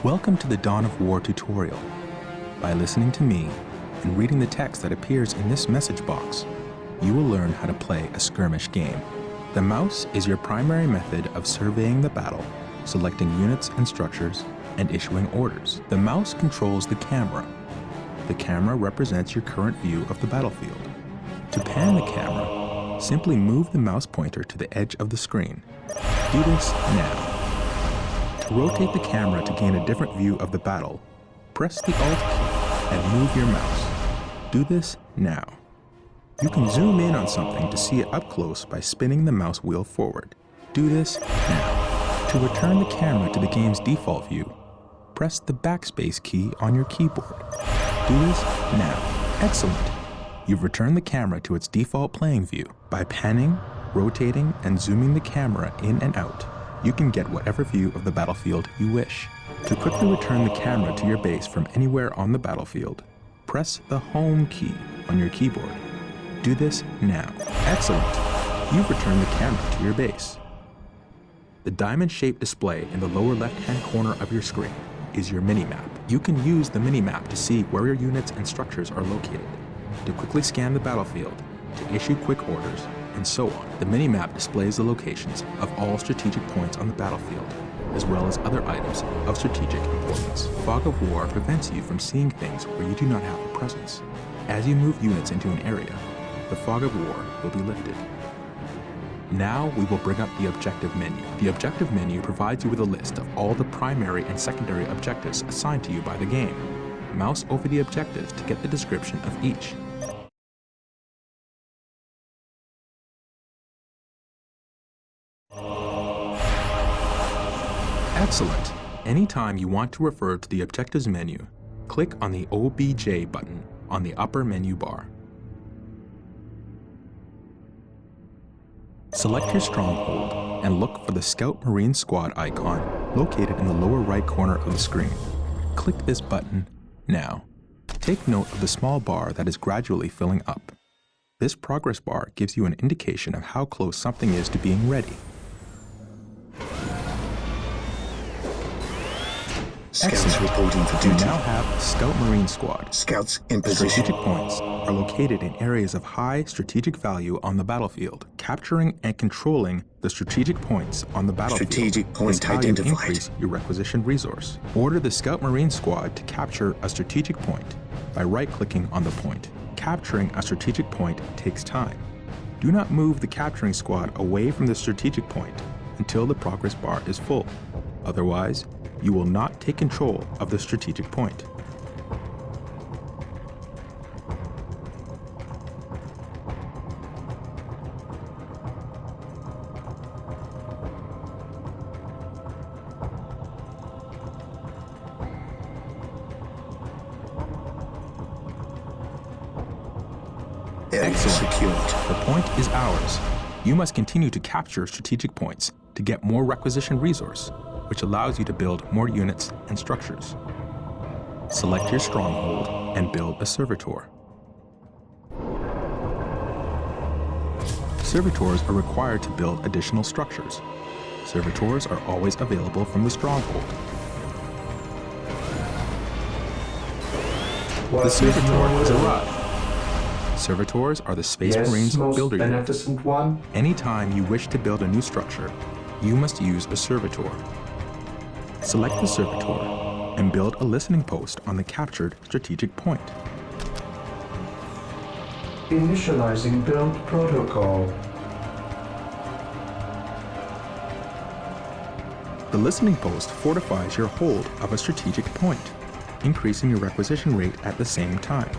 Welcome to the Dawn of War tutorial. By listening to me and reading the text that appears in this message box, you will learn how to play a skirmish game. The mouse is your primary method of surveying the battle, selecting units and structures, and issuing orders. The mouse controls the camera. The camera represents your current view of the battlefield. To pan the camera, simply move the mouse pointer to the edge of the screen. Do this now. To rotate the camera to gain a different view of the battle, press the Alt key and move your mouse. Do this now. You can zoom in on something to see it up close by spinning the mouse wheel forward. Do this now. To return the camera to the game's default view, press the backspace key on your keyboard. Do this now. Excellent. You've returned the camera to its default playing view. By panning, rotating, and zooming the camera in and out, you can get whatever view of the battlefield you wish. To quickly return the camera to your base from anywhere on the battlefield, press the Home key on your keyboard. Do this now. Excellent! You've returned the camera to your base. The diamond-shaped display in the lower left-hand corner of your screen is your minimap. You can use the minimap to see where your units and structures are located, to quickly scan the battlefield, to issue quick orders, and so on. The minimap displays the locations of all strategic points on the battlefield, as well as other items of strategic importance. Fog of War prevents you from seeing things where you do not have a presence. As you move units into an area, the Fog of War will be lifted. Now we will bring up the objective menu. The objective menu provides you with a list of all the primary and secondary objectives assigned to you by the game. Mouse over the objectives to get the description of each. Excellent! Anytime you want to refer to the Objectives menu, click on the OBJ button on the upper menu bar. Select your stronghold and look for the Scout Marine Squad icon located in the lower right corner of the screen. Click this button now. Take note of the small bar that is gradually filling up. This progress bar gives you an indication of how close something is to being ready. Scouts reporting for duty. You now have Scout Marine Squad. Scouts in position. Strategic points are located in areas of high strategic value on the battlefield. Capturing and controlling the strategic points on the battlefield Strategic point is how identified. you increase your requisitioned resource. Order the Scout Marine Squad to capture a strategic point by right-clicking on the point. Capturing a strategic point takes time. Do not move the capturing squad away from the strategic point until the progress bar is full. Otherwise, you will not take control of the strategic point. Excellent. Secured. The point is ours. You must continue to capture strategic points to get more requisition resource, which allows you to build more units and structures. Select your stronghold and build a servitor. Servitors are required to build additional structures. Servitors are always available from the stronghold. The servitor has arrived. Servitors are the Space Marines builder unit. Anytime you wish to build a new structure, you must use a servitor. Select the servitor and build a listening post on the captured strategic point. Initializing build protocol. The listening post fortifies your hold of a strategic point, increasing your requisition rate at the same time.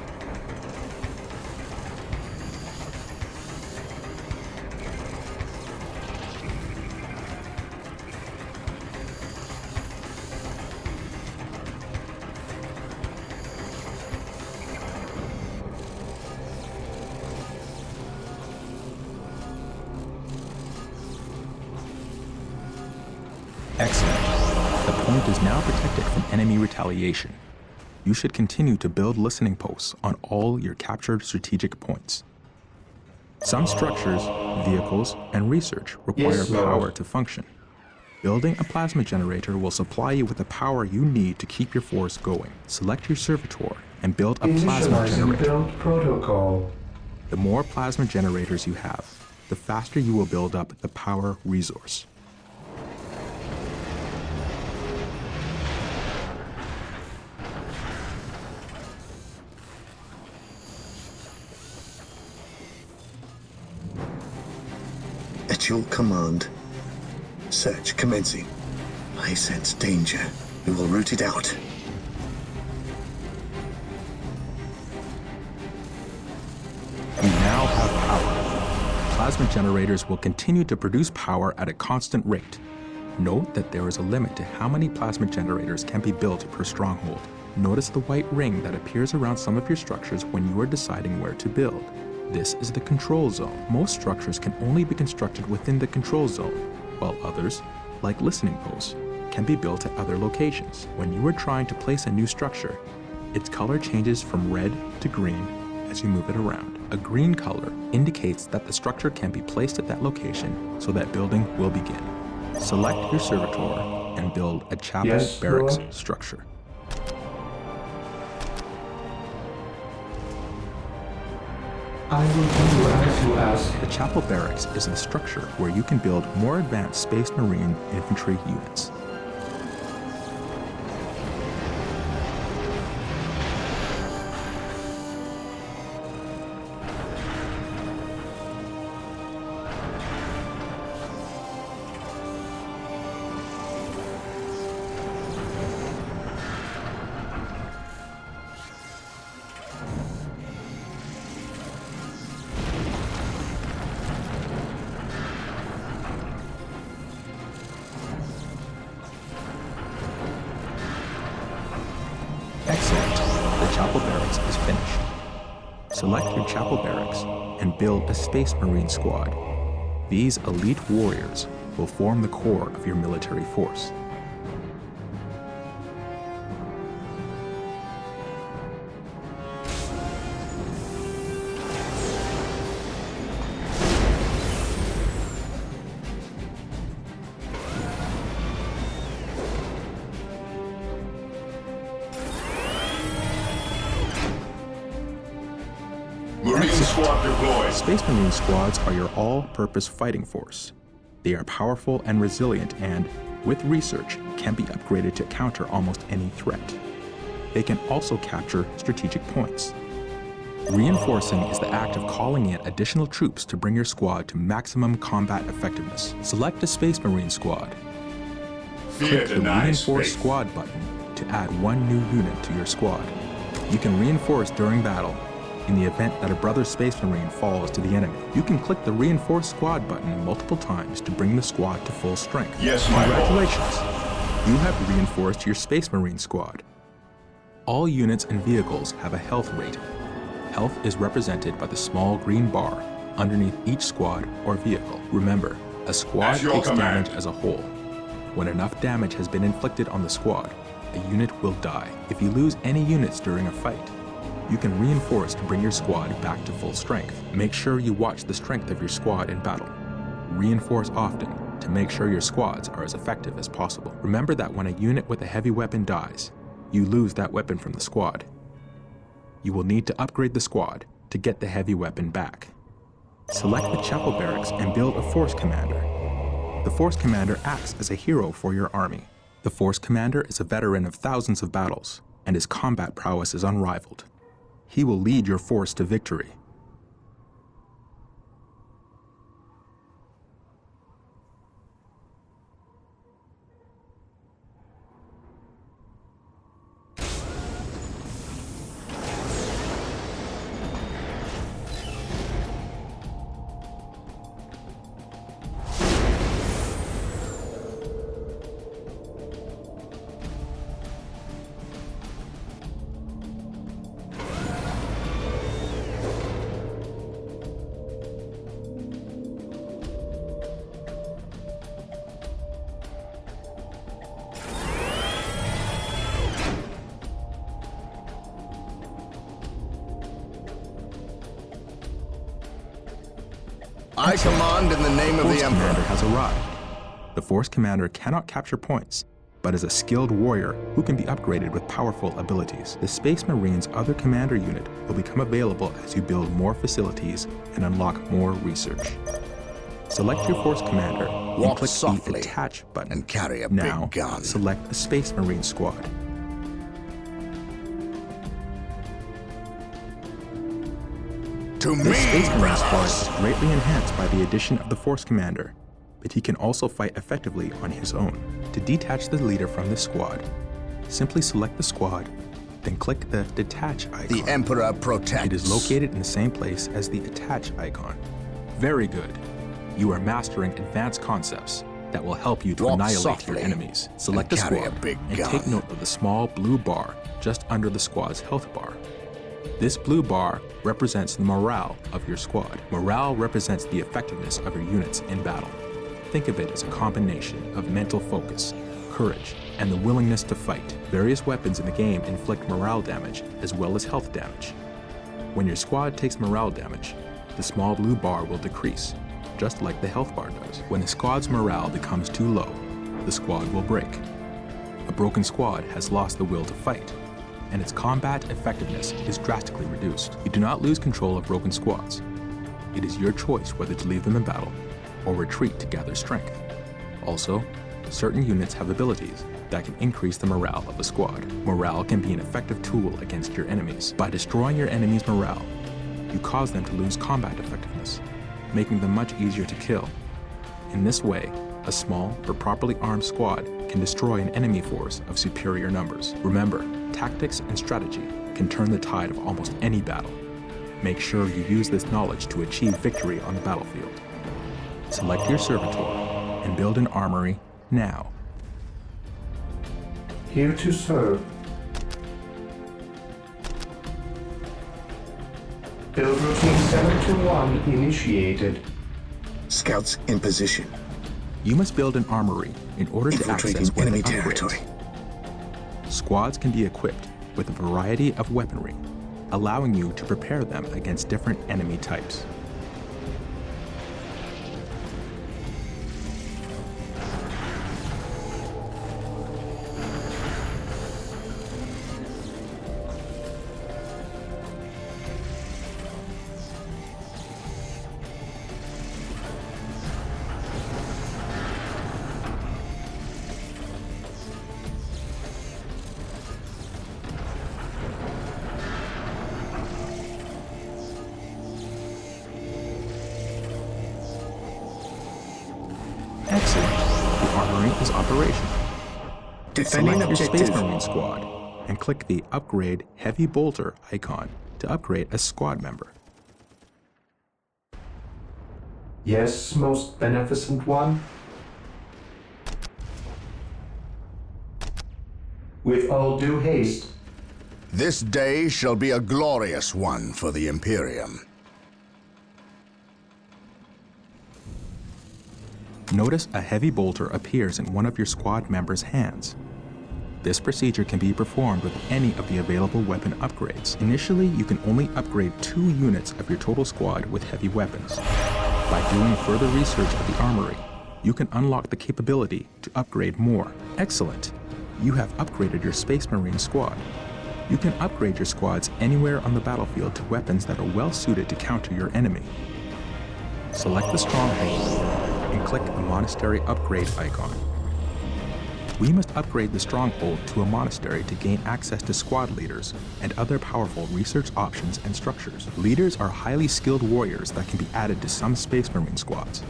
Excellent. The point is now protected from enemy retaliation. You should continue to build listening posts on all your captured strategic points. Some structures, vehicles, and research require Yes, Lord. power to function. Building a plasma generator will supply you with the power you need to keep your force going. Select your servitor and build a plasma Initializing generator. build protocol. The more plasma generators you have, the faster you will build up the power resource. At your command. Search commencing. I sense danger. We will root it out. You now have power. Plasma generators will continue to produce power at a constant rate. Note that there is a limit to how many plasma generators can be built per stronghold. Notice the white ring that appears around some of your structures when you are deciding where to build. This is the control zone. Most structures can only be constructed within the control zone, while others, like listening posts, can be built at other locations. When you are trying to place a new structure, its color changes from red to green as you move it around. A green color indicates that the structure can be placed at that location so that building will begin. Select your servitor and build a chapel Yes, barracks Lord. structure. I will do as you ask. The chapel barracks is the structure where you can build more advanced Space Marine infantry units. Excellent. The chapel barracks is finished. Select your chapel barracks and build a Space Marine squad. These elite warriors will form the core of your military force. Marine squad deployed. Space Marine squads are your all-purpose fighting force. They are powerful and resilient and, with research, can be upgraded to counter almost any threat. They can also capture strategic points. Reinforcing is the act of calling in additional troops to bring your squad to maximum combat effectiveness. Select a Space Marine squad. Fear Click the denied Reinforce space. Squad button to add one new unit to your squad. You can reinforce during battle. In the event that a brother Space Marine falls to the enemy, you can click the Reinforce Squad button multiple times to bring the squad to full strength. Yes, my lord. Congratulations! You have reinforced your Space Marine squad. All units and vehicles have a health rating. Health is represented by the small green bar underneath each squad or vehicle. Remember, a squad At your takes command. damage as a whole. When enough damage has been inflicted on the squad, a unit will die. If you lose any units during a fight, you can reinforce to bring your squad back to full strength. Make sure you watch the strength of your squad in battle. Reinforce often to make sure your squads are as effective as possible. Remember that when a unit with a heavy weapon dies, you lose that weapon from the squad. You will need to upgrade the squad to get the heavy weapon back. Select the chapel barracks and build a force commander. The force commander acts as a hero for your army. The force commander is a veteran of thousands of battles, and his combat prowess is unrivaled. He will lead your force to victory. I command in the name of Force the commander Emperor. has arrived. The Force Commander cannot capture points, but is a skilled warrior who can be upgraded with powerful abilities. The Space Marine's other commander unit will become available as you build more facilities and unlock more research. Select your Force Commander and Walk click softly the Attach button. and carry a Now, big gun. select a Space Marine squad. To The me, Space Marine squad brothers! is greatly enhanced by the addition of the Force Commander, but he can also fight effectively on his own. To detach the leader from this squad, simply select the squad, then click the Detach icon. The Emperor protects. It is located in the same place as the Attach icon. Very good. You are mastering advanced concepts that will help you to Walk annihilate softly your enemies. Select the and carry squad a big and gun. take note of the small blue bar just under the squad's health bar. This blue bar represents the morale of your squad. Morale represents the effectiveness of your units in battle. Think of it as a combination of mental focus, courage, and the willingness to fight. Various weapons in the game inflict morale damage as well as health damage. When your squad takes morale damage, the small blue bar will decrease, just like the health bar does. When the squad's morale becomes too low, the squad will break. A broken squad has lost the will to fight, and its combat effectiveness is drastically reduced. You do not lose control of broken squads. It is your choice whether to leave them in battle or retreat to gather strength. Also, certain units have abilities that can increase the morale of a squad. Morale can be an effective tool against your enemies. By destroying your enemy's morale, you cause them to lose combat effectiveness, making them much easier to kill. In this way, a small but properly armed squad can destroy an enemy force of superior numbers. Remember, tactics and strategy can turn the tide of almost any battle. Make sure you use this knowledge to achieve victory on the battlefield. Select your servitor and build an armory now. Here to serve. Build routine 721 initiated. Scouts in position. You must build an armory in order to Infiltrating access weapon enemy upgrades. territory. Squads can be equipped with a variety of weaponry, allowing you to prepare them against different enemy types. Excellent. The armory is operational. Defending Select your Space objective. Marine squad and click the Upgrade Heavy Bolter icon to upgrade a squad member. Yes, most beneficent one. With all due haste. This day shall be a glorious one for the Imperium. Notice a heavy bolter appears in one of your squad members' hands. This procedure can be performed with any of the available weapon upgrades. Initially, you can only upgrade 2 units of your total squad with heavy weapons. By doing further research of the armory, you can unlock the capability to upgrade more. Excellent! You have upgraded your Space Marine squad. You can upgrade your squads anywhere on the battlefield to weapons that are well suited to counter your enemy. Select the stronghold and click the monastery upgrade icon. We must upgrade the stronghold to a monastery to gain access to squad leaders and other powerful research options and structures. Leaders are highly skilled warriors that can be added to some Space Marine squads.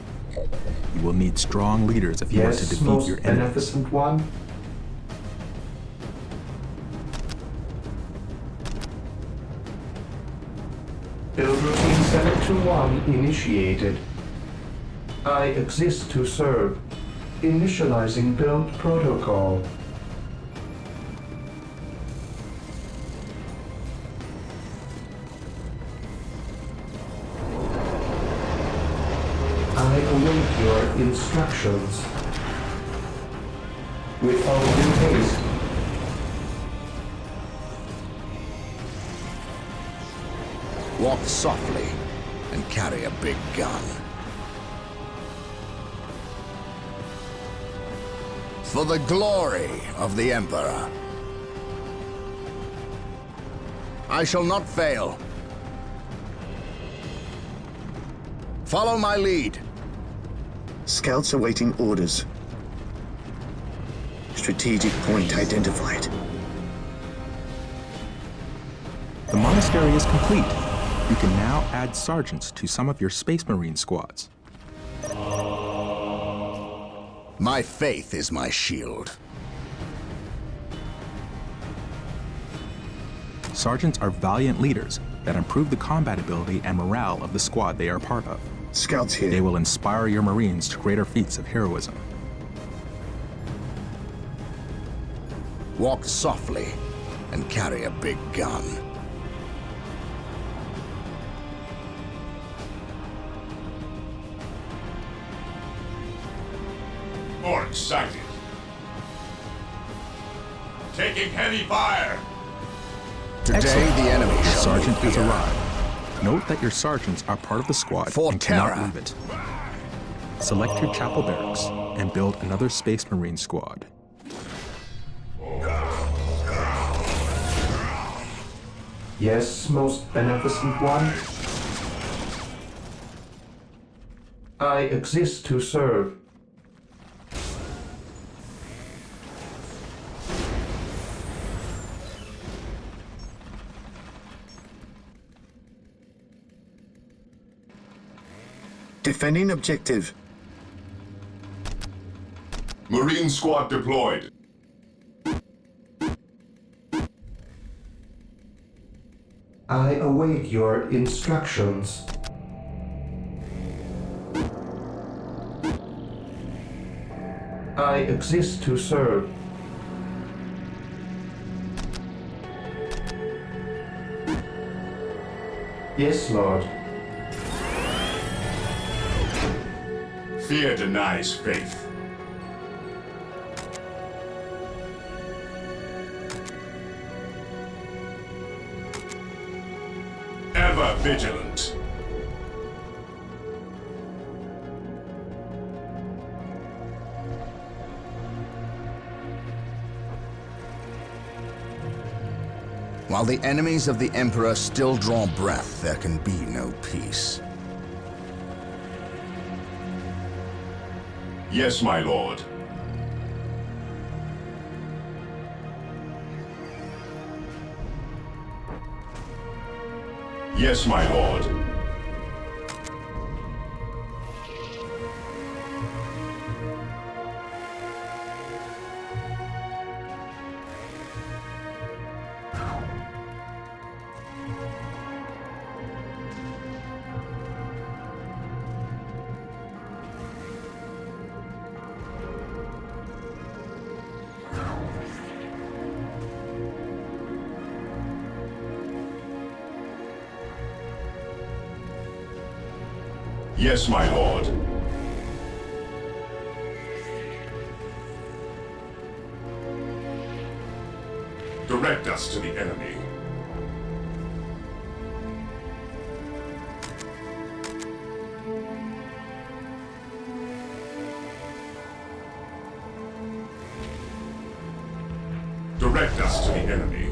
You will need strong leaders if you want to Yes, defeat most your enemies. beneficent one. Build routine 721 initiated. I exist to serve. Initializing build protocol. I await your instructions. With all due haste. Walk softly and carry a big gun. For the glory of the Emperor. I shall not fail. Follow my lead. Scouts awaiting orders. Strategic point identified. The monastery is complete. You can now add sergeants to some of your Space Marine squads. My faith is my shield. Sergeants are valiant leaders that improve the combat ability and morale of the squad they are part of. Scouts here. They will inspire your Marines to greater feats of heroism. Walk softly and carry a big gun. More excited. Taking heavy fire. Today Excellent. the enemy The shall sergeant move has here. arrived. Note that your sergeants are part of the squad For and cannot terror. leave it. Select your chapel barracks and build another Space Marine squad. Yes, most beneficent one? I exist to serve. Defending objective. Marine squad deployed. I await your instructions. I exist to serve. Yes, Lord. Fear denies faith. Ever vigilant. While the enemies of the Emperor still draw breath, there can be no peace. Yes, my lord. Yes, my lord. Yes, my lord. Direct us to the enemy. Direct us to the enemy.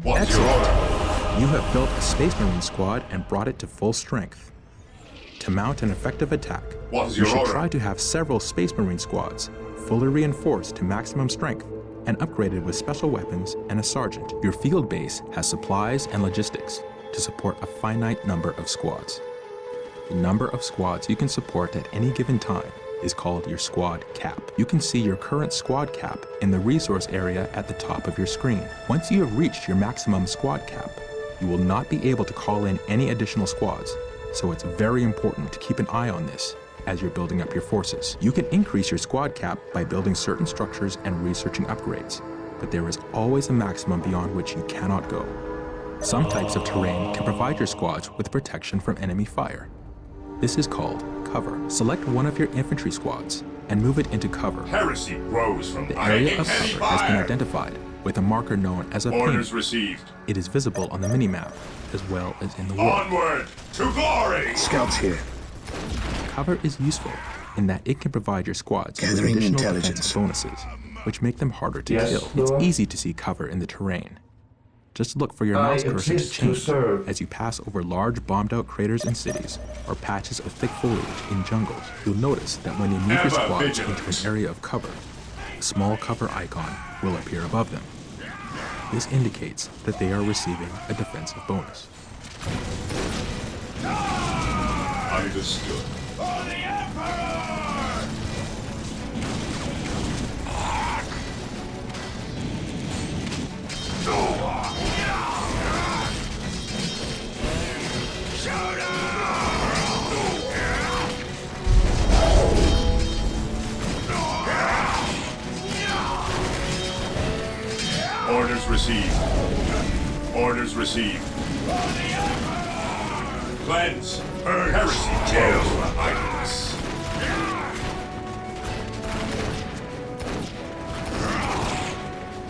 What's your Excellent. order? You have built a Space Marine squad and brought it to full strength. To mount an effective attack, What is you your should order? try to have several Space Marine squads, fully reinforced to maximum strength, and upgraded with special weapons and a sergeant. Your field base has supplies and logistics to support a finite number of squads. The number of squads you can support at any given time is called your squad cap. You can see your current squad cap in the resource area at the top of your screen. Once you have reached your maximum squad cap, you will not be able to call in any additional squads, so it's very important to keep an eye on this as you're building up your forces. You can increase your squad cap by building certain structures and researching upgrades, but there is always a maximum beyond which you cannot go. Some types of terrain can provide your squads with protection from enemy fire. This is called cover. Select one of your infantry squads and move it into cover. Heresy grows from The area taking of heavy cover has been fire. identified. with a marker known as a Orders ping. received. It is visible on the minimap, as well as in the world. Onward to glory! Scouts here. Cover is useful in that it can provide your squads with Gathering additional intelligence. defensive bonuses, which make them harder to Yes, kill. Lord. It's easy to see cover in the terrain. Just look for your I mouse cursor to exist to change serve. as you pass over large bombed-out craters in cities or patches of thick foliage in jungles. You'll notice that when you move your Ever squads vigilant. into an area of cover, a small cover icon will appear above them. This indicates that they are receiving a defensive bonus. Understood. Orders received. Orders received. Cleanse. Burn. Heresy. Kill. Idleness.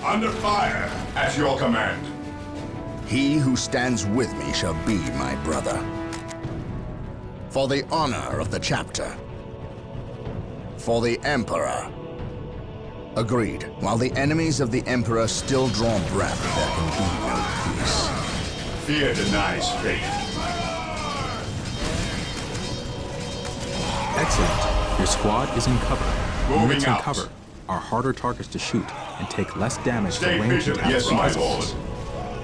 Under fire. At your command. He who stands with me shall be my brother. For the honor of the chapter. For the Emperor. Agreed. While the enemies of the Emperor still draw breath, there can be no peace. Fear denies faith. Excellent. Your squad is in cover. Moving Units in out. cover are harder targets to shoot and take less damage Stay to range vigilant. attacks. Yes, my lord.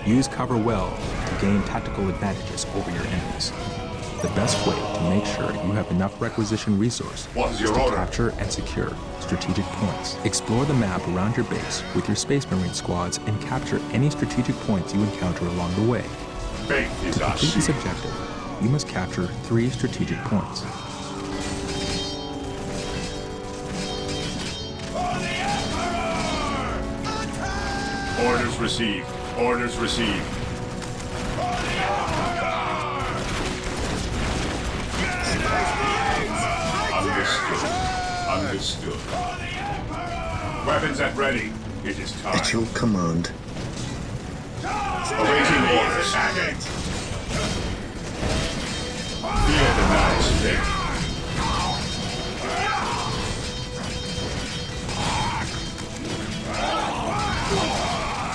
Use cover well to gain tactical advantages over your enemies. The best way to make sure you have enough requisition resource What is is your to order? capture and secure strategic points. Explore the map around your base with your Space Marine squads and capture any strategic points you encounter along the way. Faith is To our complete this shield. objective, you must capture 3 strategic points. Orders received. Orders received. Understood. Understood. Weapons at ready. It is time. At your command. Awaiting orders. Fear denies faith.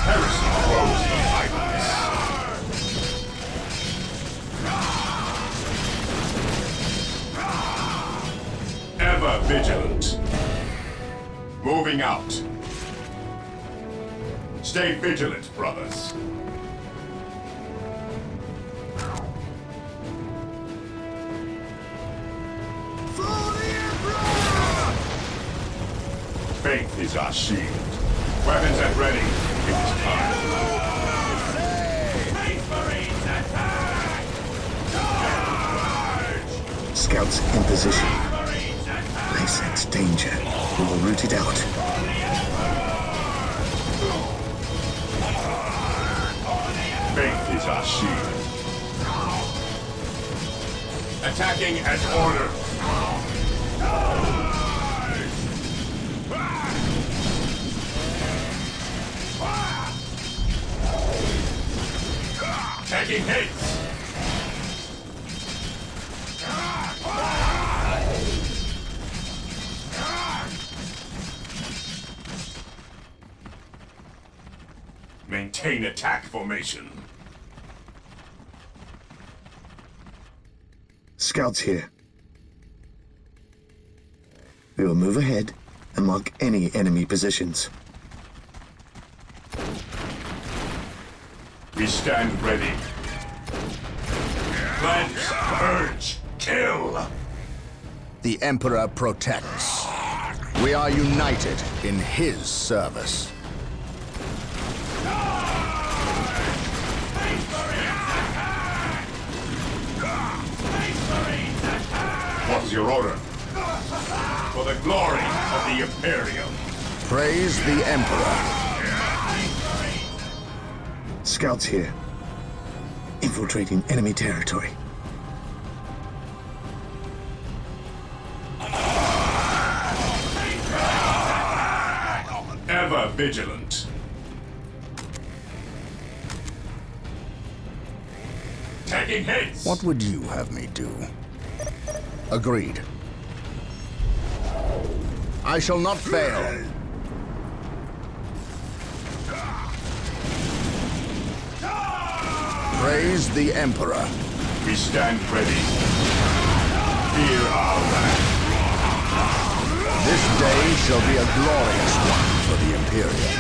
Heresy grows from idleness. Ever vigilant. Moving out. Stay vigilant, brothers. Faith is our shield. Weapons at ready. It is time. Scouts in position. I sense danger. We will root it out. Faith is our shield. Attacking as ordered. Taking hits. Maintain attack formation. Scouts here. We will move ahead and mark any enemy positions. We stand ready. Cleanse, purge, kill. The Emperor protects. We are united in his service. What is your order? For the glory of the Imperium. Praise the Emperor. Scouts here. Infiltrating enemy territory. Ever vigilant. Taking hits! What would you have me do? Agreed. I shall not fail. Praise the Emperor. We stand ready. Fear our wrath. This day shall be a glorious one for the Imperium.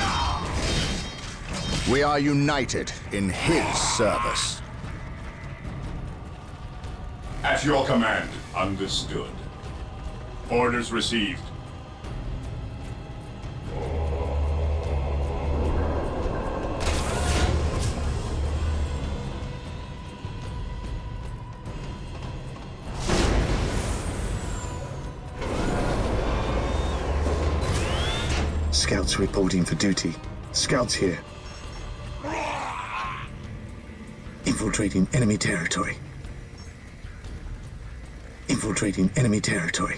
We are united in his service. At your command, understood. Orders received. Scouts reporting for duty. Scouts here. Infiltrating enemy territory. Infiltrating enemy territory.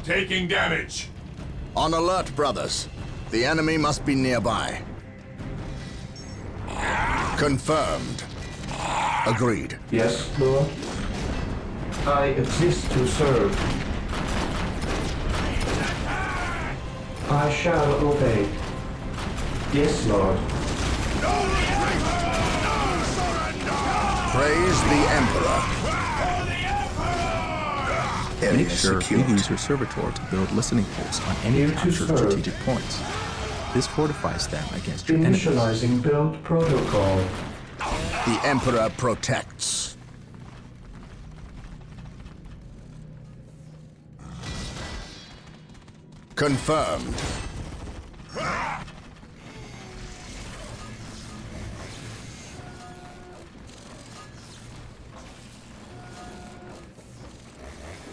Taking damage. On alert, brothers. The enemy must be nearby. Confirmed. Agreed. Yes, Lord. I exist to serve. I shall obey. Yes, Lord. Praise the Emperor. Area Make sure you secured. use your servitor to build listening posts on any Here to captured serve. strategic points. This fortifies them against your enemies. Initializing build protocol. The Emperor protects. Confirmed.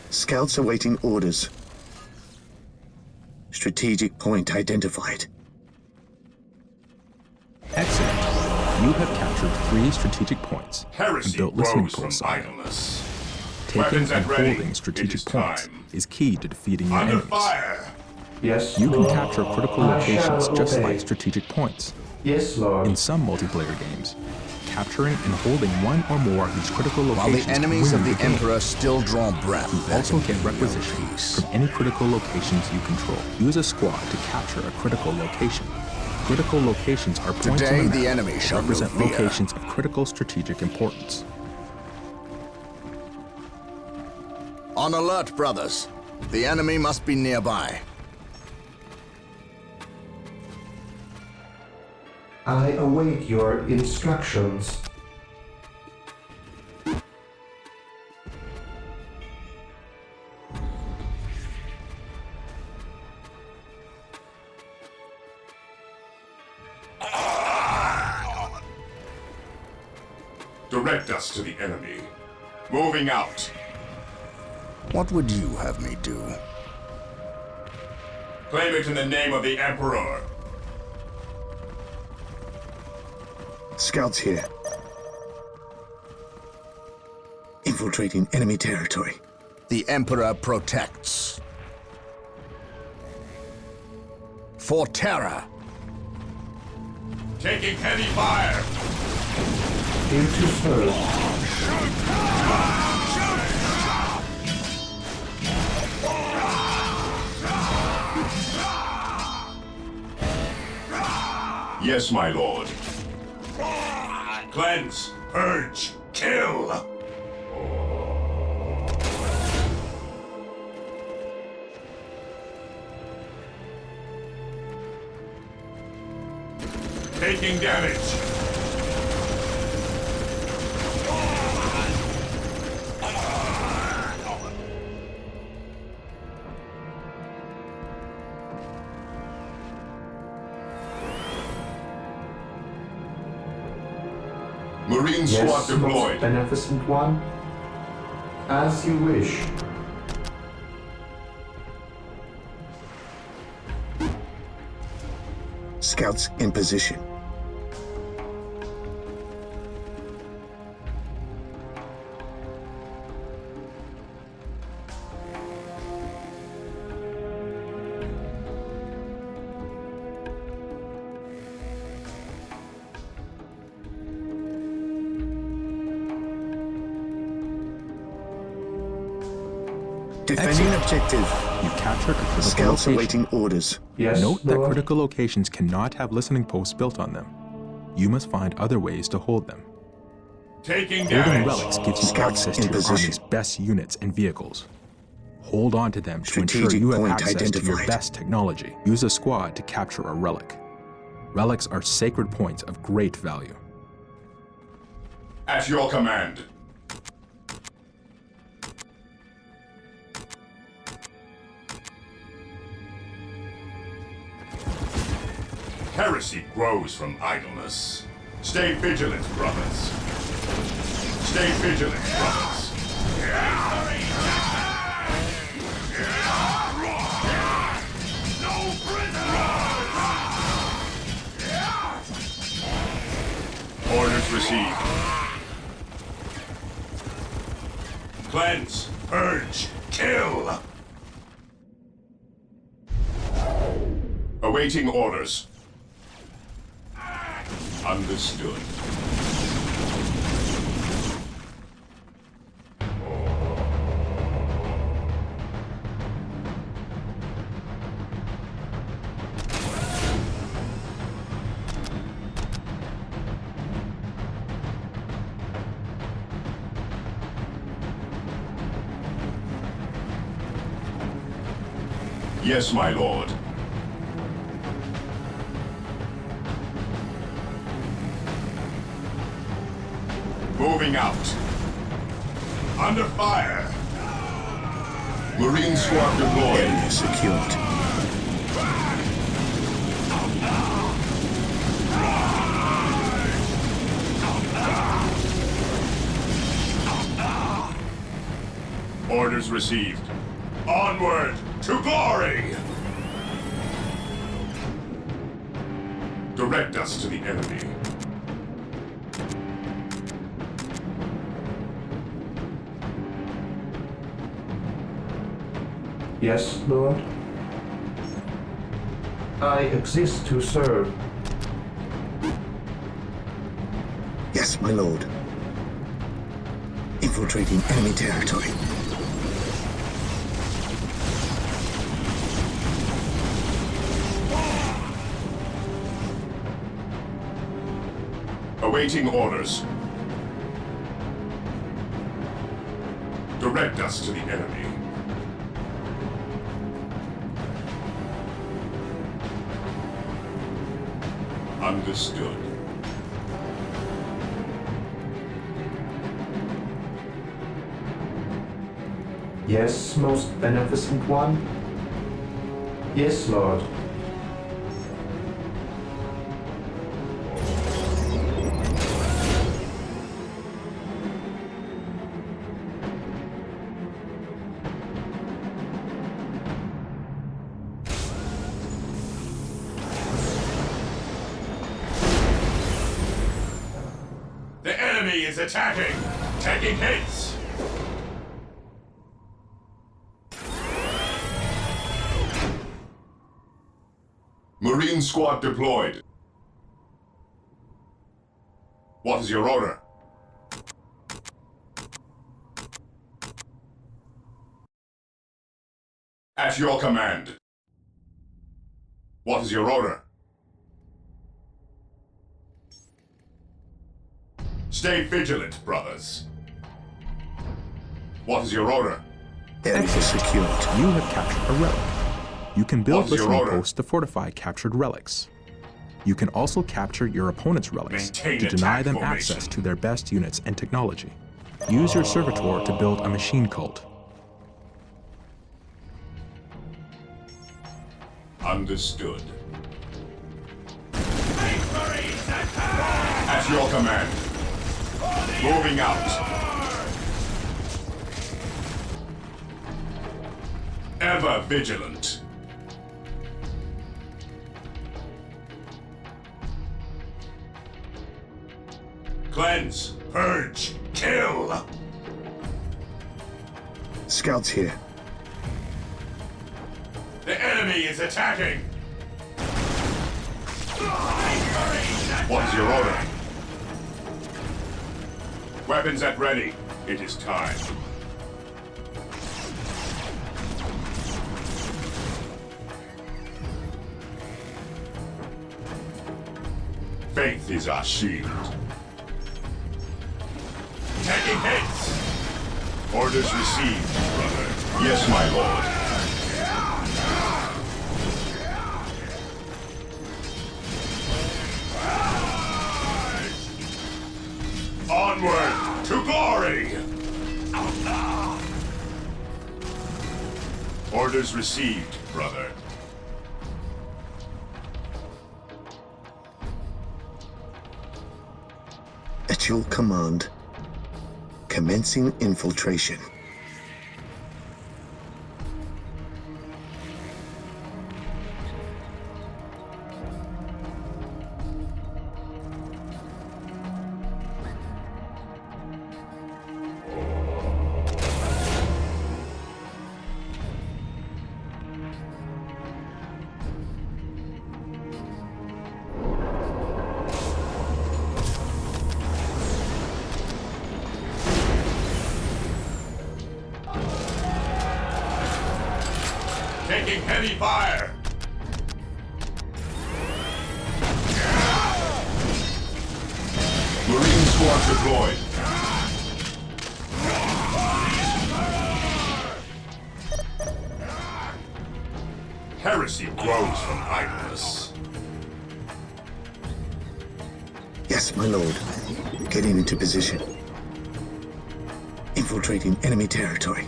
Scouts awaiting orders. Strategic point identified. Excellent. You have captured 3 strategic points and Heresy built listening grows from posts on them. idleness. Taking Weapons and at ready. holding strategic It is points time. is key to defeating your Under enemies. fire. Yes, You can Lord. capture critical I locations shall just obey. like strategic points. Yes, Lord. In some multiplayer games, capturing and holding one or more of these critical While locations the can enemies win of you the game. Emperor still draw breath, You there also can get be no requisition peace. from any critical locations you control. Use a squad to capture a critical location. Critical locations are points Today, on the the map enemy that shall represent move here. locations of critical strategic importance. On alert, brothers. The enemy must be nearby. I await your instructions. Direct us to the enemy. Moving out. What would you have me do? Claim it in the name of the Emperor. Scouts here. Infiltrating enemy territory. The Emperor protects. For terror. Taking heavy fire. Here to serve. Yes, my lord. Cleanse, purge, kill. Taking damage. Marine squad Yes, deployed. most beneficent one. As you wish. Scouts in position. Defending objective. You captured a critical Scouts location. awaiting orders. Yes, Note that Lord. critical locations cannot have listening posts built on them. You must find other ways to hold them. Taking Holding damage. relics gives you Scouts access to in your position. army's best units and vehicles. Hold on to them to ensure Strategic you have point access to your identified. best technology. Use a squad to capture a relic. Relics are sacred points of great value. At your command. Heresy grows from idleness. Stay vigilant, brothers. Stay vigilant, brothers. No prisoners! Orders received. Cleanse, purge, kill! Awaiting orders. Understood. Yes, my lord. Moving out. Under fire. Marine squad deployed. Area secured. Orders received. Onward to glory! Direct us to the enemy. Yes, Lord. I exist to serve. Yes, my lord. Infiltrating enemy territory. Awaiting orders. Direct us to the enemy. Understood. Yes, most beneficent one. Yes, Lord. The enemy is attacking! Taking hits! Marine squad deployed. What is your order? At your command. What is your order? Stay vigilant, brothers. What is your order? Area secured. You have captured a relic. You can build What's your listening order? posts to fortify captured relics. You can also capture your opponent's relics Maintain to deny attack them formation. access to their best units and technology. Use your servitor to build a machine cult. Understood. At your command. Moving out. Ever vigilant. Cleanse, purge, kill! Scouts here. The enemy is attacking! What is your order? Weapons at ready. It is time. Faith is our shield. Taking hits! Orders received, brother. Yes, my lord. Onward to glory! Orders received, brother. At your command, commencing infiltration. Taking heavy fire! Marine squad deployed. Heresy grows from idleness. Yes, my lord. Getting into position. Infiltrating enemy territory.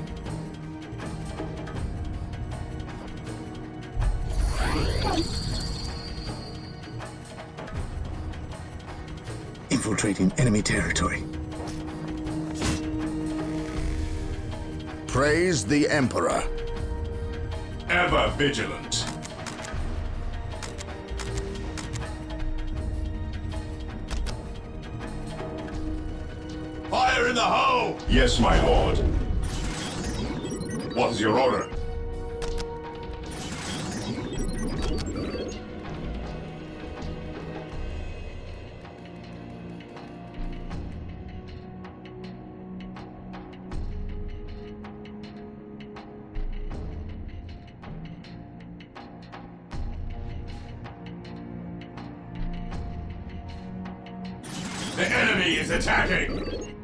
Infiltrating enemy territory. Praise the Emperor. Ever vigilant. Fire in the hoe! Yes, my lord. What is your order? The enemy is attacking!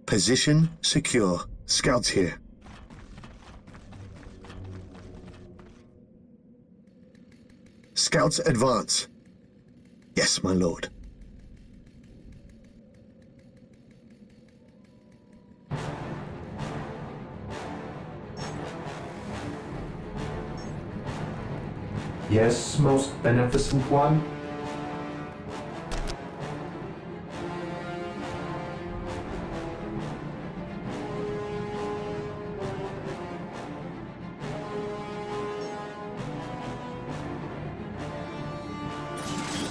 Position secure. Scouts here. Scouts advance. Yes, my lord. Yes, most beneficent one?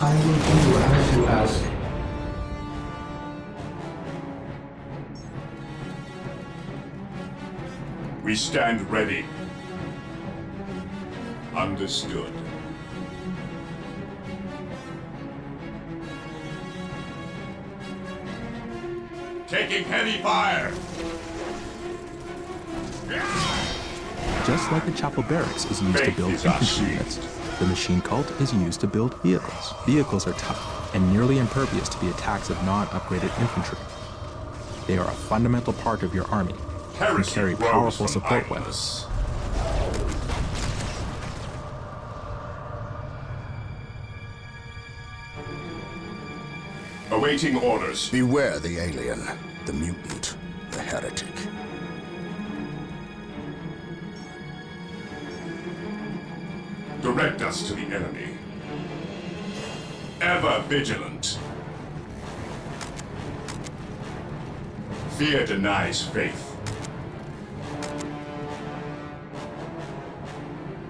I will do as you ask. We stand ready. Understood. Taking heavy fire! Just like the chapel barracks is used to Faith build is our infantry shield. units, the machine cult is used to build vehicles. Vehicles are tough and nearly impervious to the attacks of non-upgraded infantry. They are a fundamental part of your army and Heresy carry grows powerful from support weapons. idleness. Awaiting orders. Beware the alien, the mutant, the heretic. Direct us to the enemy. Ever vigilant. Fear denies faith.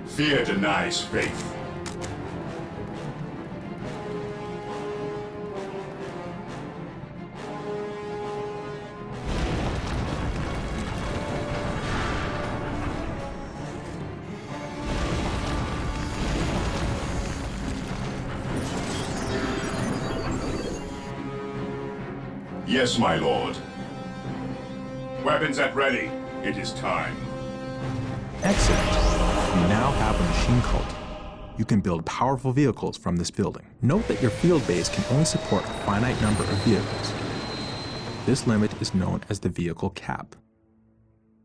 Fear denies faith. Yes, my lord. Weapons at ready. It is time. Excellent. You now have a machine cult. You can build powerful vehicles from this building. Note that your field base can only support a finite number of vehicles. This limit is known as the vehicle cap.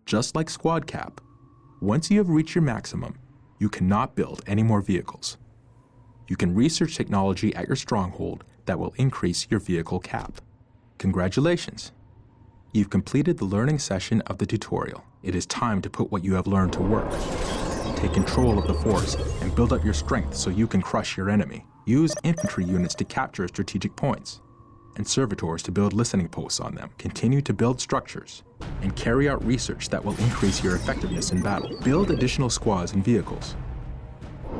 Just like squad cap, once you have reached your maximum, you cannot build any more vehicles. You can research technology at your stronghold that will increase your vehicle cap. Congratulations! You've completed the learning session of the tutorial. It is time to put what you have learned to work. Take control of the force and build up your strength so you can crush your enemy. Use infantry units to capture strategic points, and servitors to build listening posts on them. Continue to build structures, and carry out research that will increase your effectiveness in battle. Build additional squads and vehicles.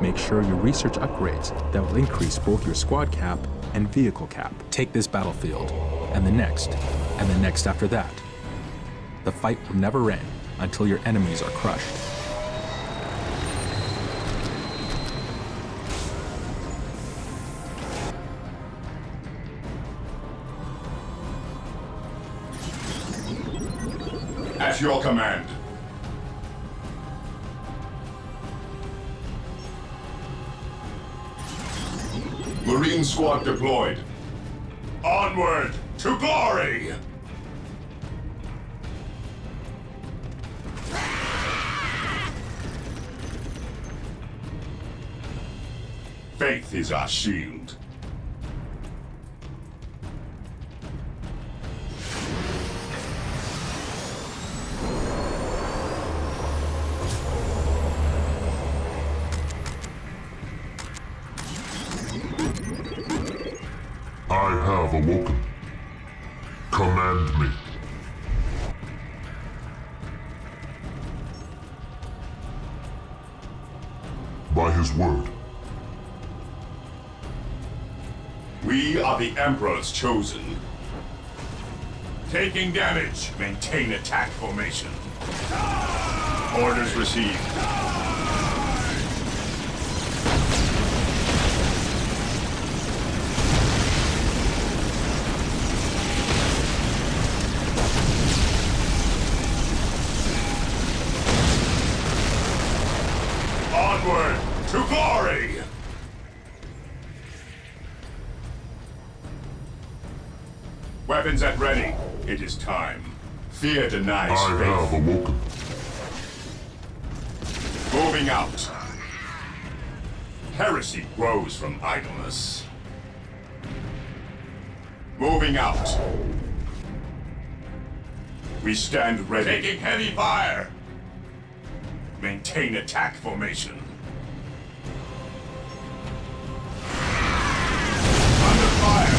Make sure you research upgrades that will increase both your squad cap and vehicle cap. Take this battlefield, and the next after that. The fight will never end until your enemies are crushed. At your command. Marine squad deployed. Onward to glory! Faith is our shield. I have awoken. Command me. By his word. We are the Emperor's chosen. Taking damage. Maintain attack formation. Orders received. Onward to glory! Weapons at ready. It is time. Fear denies I faith. have awoken. Moving out. Heresy grows from idleness. Moving out. We stand ready. Taking heavy fire. Maintain attack formation. Under fire.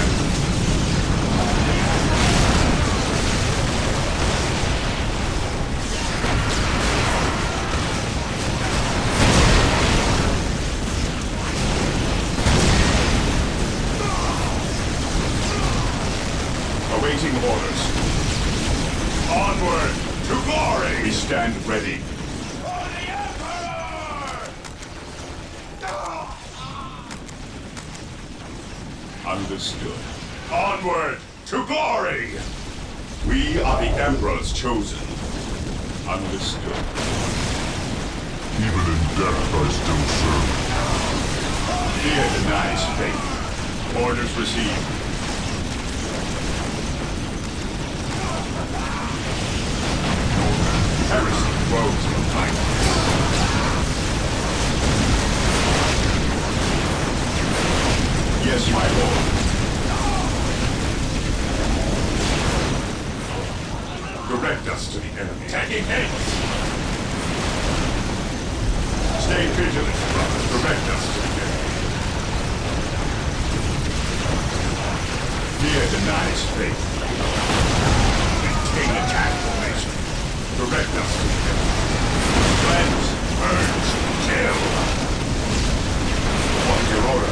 Awaiting orders. Onward to glory! We stand ready. Understood. Onward to glory! We are the Emperor's chosen. Understood. Even in death I still serve. Fear denies faith. Orders received. Heresy grows from idleness. Yes, my lord. Direct us to the enemy. Taking haste. Stay vigilant, brother. Direct us to the enemy. Fear denies faith. Maintain attack formation. Direct us to the enemy. Cleanse, purge, kill. What's your order?